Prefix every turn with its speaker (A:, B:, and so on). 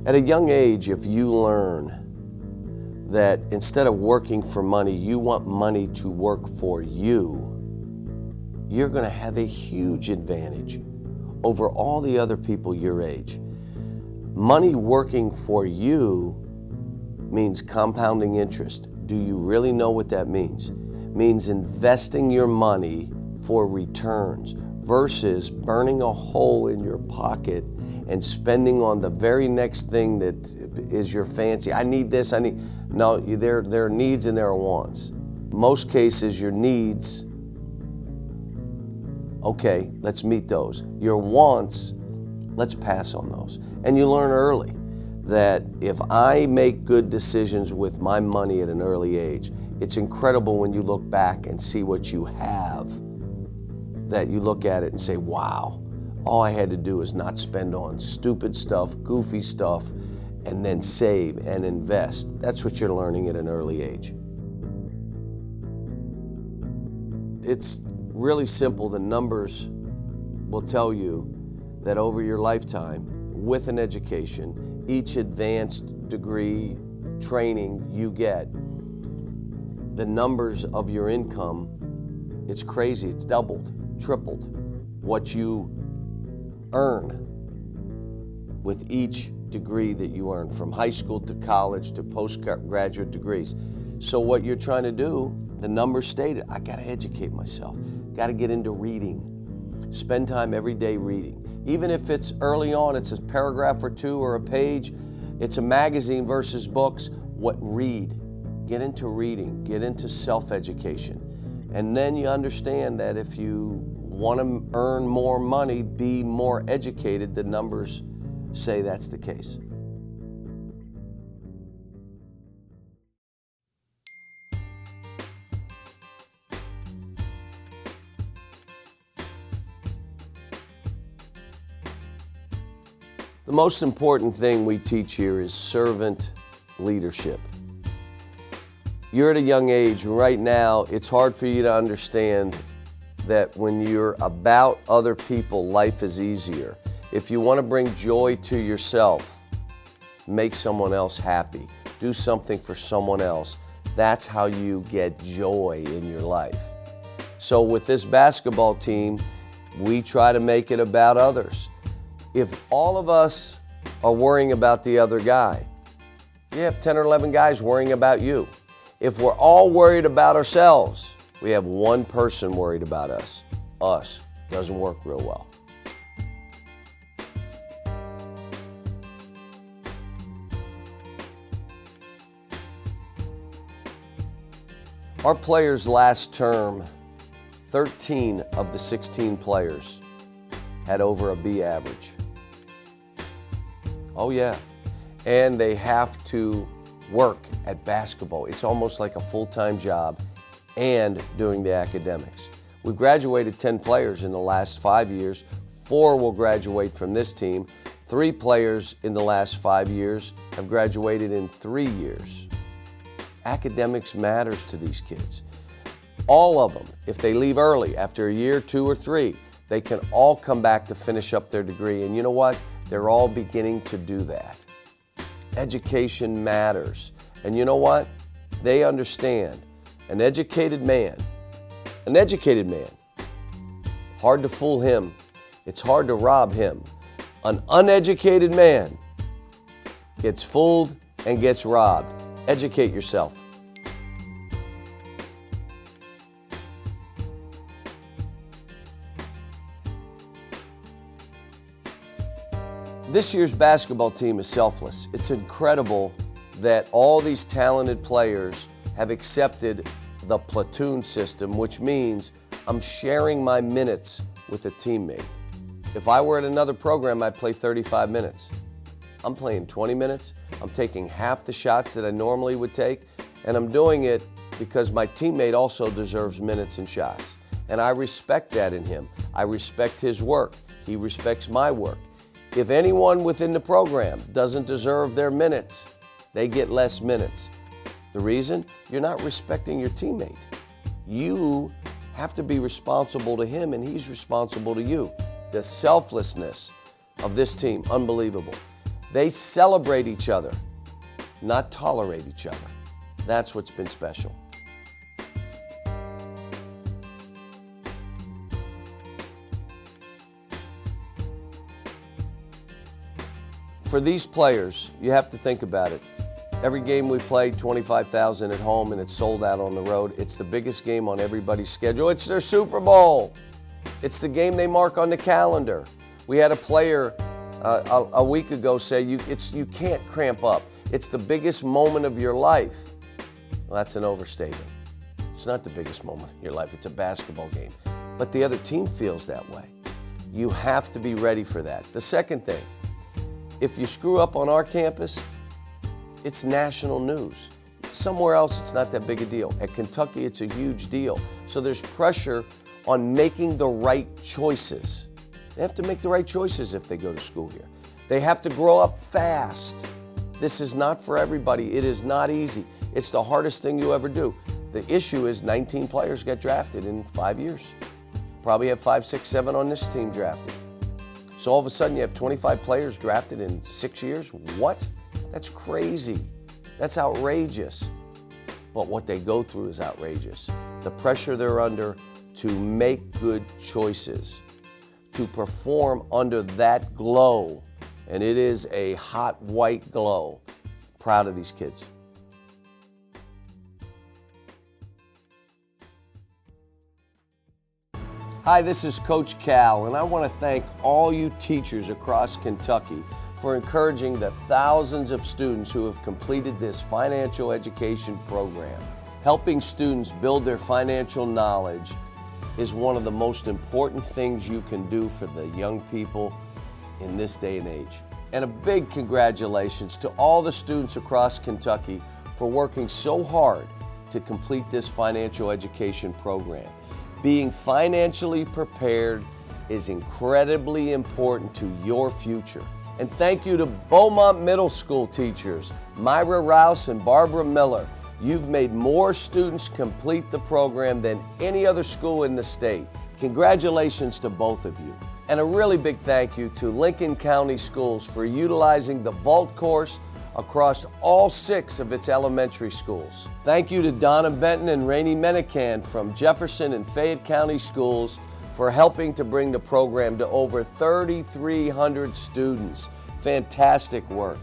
A: At a young age, if you learn that instead of working for money, you want money to work for you, you're going to have a huge advantage over all the other people your age. Money working for you means compounding interest. Do you really know what that means? It means investing your money for returns versus burning a hole in your pocket and spending on the very next thing that is your fancy. I need this, I need... No, there are needs and there are wants. Most cases, your needs, okay, let's meet those. Your wants, let's pass on those. And you learn early that if I make good decisions with my money at an early age, it's incredible when you look back and see what you have, that you look at it and say, wow, all I had to do is not spend on stupid stuff, goofy stuff, and then save and invest. That's what you're learning at an early age. It's really simple. The numbers will tell you that over your lifetime, with an education, each advanced degree, training you get, the numbers of your income, it's crazy, it's doubled, tripled what you earn with each degree that you earn, from high school to college to postgraduate degrees. So what you're trying to do, the numbers stated, I gotta educate myself, gotta get into reading, spend time every day reading. Even if it's early on, it's a paragraph or two or a page, it's a magazine versus books, read. Get into reading, get into self-education. And then you understand that if you want to earn more money, be more educated, the numbers say that's the case. The most important thing we teach here is servant leadership. You're at a young age, right now, it's hard for you to understand that when you're about other people, life is easier. If you want to bring joy to yourself, make someone else happy. Do something for someone else. That's how you get joy in your life. So with this basketball team, we try to make it about others. If all of us are worrying about the other guy, you have 10 or 11 guys worrying about you. If we're all worried about ourselves, we have one person worried about us. Us. Doesn't work real well. Our players last term, 13 of the 16 players had over a B average. Oh yeah. And they have to work at basketball. It's almost like a full-time job and doing the academics. We've graduated 10 players in the last 5 years. 4 will graduate from this team. 3 players in the last 5 years have graduated in 3 years. Academics matters to these kids. All of them, if they leave early, after a year, 2 or 3, they can all come back to finish up their degree. And you know what? They're all beginning to do that. Education matters. And you know what? They understand. An educated man, hard to fool him. It's hard to rob him. An uneducated man gets fooled and gets robbed. Educate yourself. This year's basketball team is selfless. It's incredible that all these talented players have accepted the platoon system, which means I'm sharing my minutes with a teammate. If I were at another program, I'd play 35 minutes. I'm playing 20 minutes. I'm taking half the shots that I normally would take, and I'm doing it because my teammate also deserves minutes and shots. And I respect that in him. I respect his work. He respects my work. If anyone within the program doesn't deserve their minutes, they get less minutes. The reason? You're not respecting your teammate. You have to be responsible to him, and he's responsible to you. The selflessness of this team, unbelievable. They celebrate each other, not tolerate each other. That's what's been special. For these players, you have to think about it. Every game we play, 25,000 at home, and it's sold out on the road. It's the biggest game on everybody's schedule. It's their Super Bowl. It's the game they mark on the calendar. We had a player a week ago say, you can't cramp up. It's the biggest moment of your life. Well, that's an overstatement. It's not the biggest moment of your life. It's a basketball game. But the other team feels that way. You have to be ready for that. The second thing, if you screw up on our campus, it's national news. Somewhere else, it's not that big a deal. At Kentucky, it's a huge deal. So there's pressure on making the right choices. They have to make the right choices if they go to school here. They have to grow up fast. This is not for everybody. It is not easy. It's the hardest thing you ever do. The issue is 19 players get drafted in 5 years. Probably have 5, 6, 7 on this team drafted. So all of a sudden you have 25 players drafted in 6 years? What? That's crazy. That's outrageous. But what they go through is outrageous. The pressure they're under to make good choices, to perform under that glow, and it is a hot white glow. Proud of these kids. Hi, this is Coach Cal, and I want to thank all you teachers across Kentucky for encouraging the thousands of students who have completed this financial education program. Helping students build their financial knowledge is one of the most important things you can do for the young people in this day and age. And a big congratulations to all the students across Kentucky for working so hard to complete this financial education program. Being financially prepared is incredibly important to your future. And thank you to Beaumont Middle School teachers, Myra Rouse and Barbara Miller. You've made more students complete the program than any other school in the state. Congratulations to both of you. And a really big thank you to Lincoln County Schools for utilizing the vault course across all 6 of its elementary schools. Thank you to Donna Benton and Rainey Menican from Jefferson and Fayette County Schools for helping to bring the program to over 3,300 students. Fantastic work.